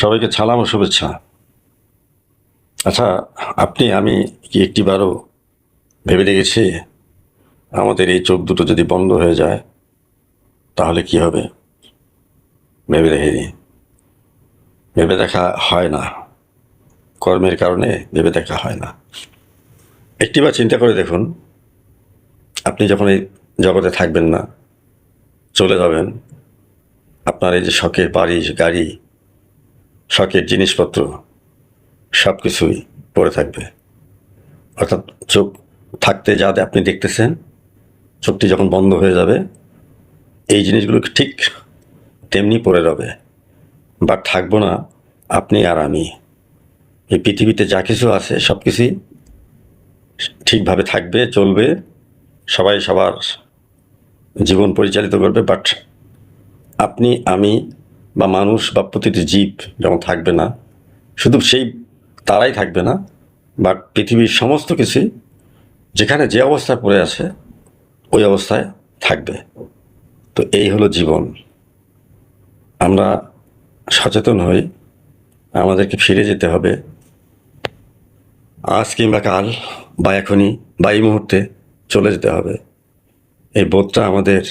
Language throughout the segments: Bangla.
সবাইকে সালাম ও শুভেচ্ছা। আচ্ছা, আপনি আমি কি একটিবারও ভেবে দেখেছি আমাদের এই চোখ দুটো যদি বন্ধ হয়ে যায় তাহলে কি হবে? ভেবে দেখিনি। ভেবে দেখা হয় না, কর্মের কারণে ভেবে দেখা হয় না। একটিবার চিন্তা করে দেখুন, আপনি যখন এই জগতে থাকবেন না, চলে যাবেন, আপনার এই যে শখের বাড়ি গাড়ি, শখের জিনিসপত্র সব কিছুই পড়ে থাকবে। অর্থাৎ চোখ থাকতে যা আপনি দেখতেছেন, চোখটি যখন বন্ধ হয়ে যাবে এই জিনিসগুলো ঠিক তেমনি পড়ে রবে। বাট থাকবো না আপনি আর আমি। এই পৃথিবীতে যা কিছু আছে সব কিছুই ঠিকভাবে থাকবে, চলবে, সবাই সবার জীবন পরিচালিত করবে। বাট আপনি আমি বা মানুষ বা প্রতিটি জীব যখন থাকবে না, শুধু সেই তারাই থাকবে না, বাট পৃথিবীর সমস্ত কিছুই যেখানে যে অবস্থায় পড়ে আছে ওই অবস্থায় থাকবে। তো এই হলো জীবন। আমরা সচেতন হই, আমাদেরকে ফিরে যেতে হবে আজ কিংবা কাল, বা এখনই বা এই মুহূর্তে চলে যেতে হবে। এই বোধটা আমাদের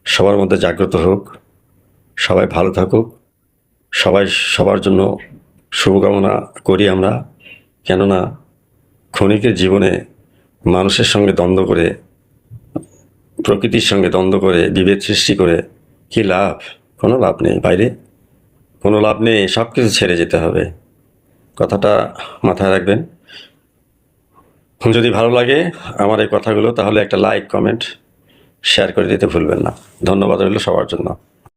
সবার মধ্যে জাগ্রত হোক। সবাই ভালো থাকুক, সবাই সবার জন্য শুভকামনা করি আমরা। কেননা ক্ষণিকের জীবনে মানুষের সঙ্গে দ্বন্দ্ব করে, প্রকৃতির সঙ্গে দ্বন্দ্ব করে, বিভেদ সৃষ্টি করে কি লাভ? কোনো লাভ নেই বাইরে, কোনো লাভ নেই। সব কিছু ছেড়ে যেতে হবে, কথাটা মাথায় রাখবেন। যদি ভালো লাগে আমার এই কথাগুলো তাহলে একটা লাইক, কমেন্ট, শেয়ার করে দিতে ভুলবেন না। ধন্যবাদ রইল সবার জন্য।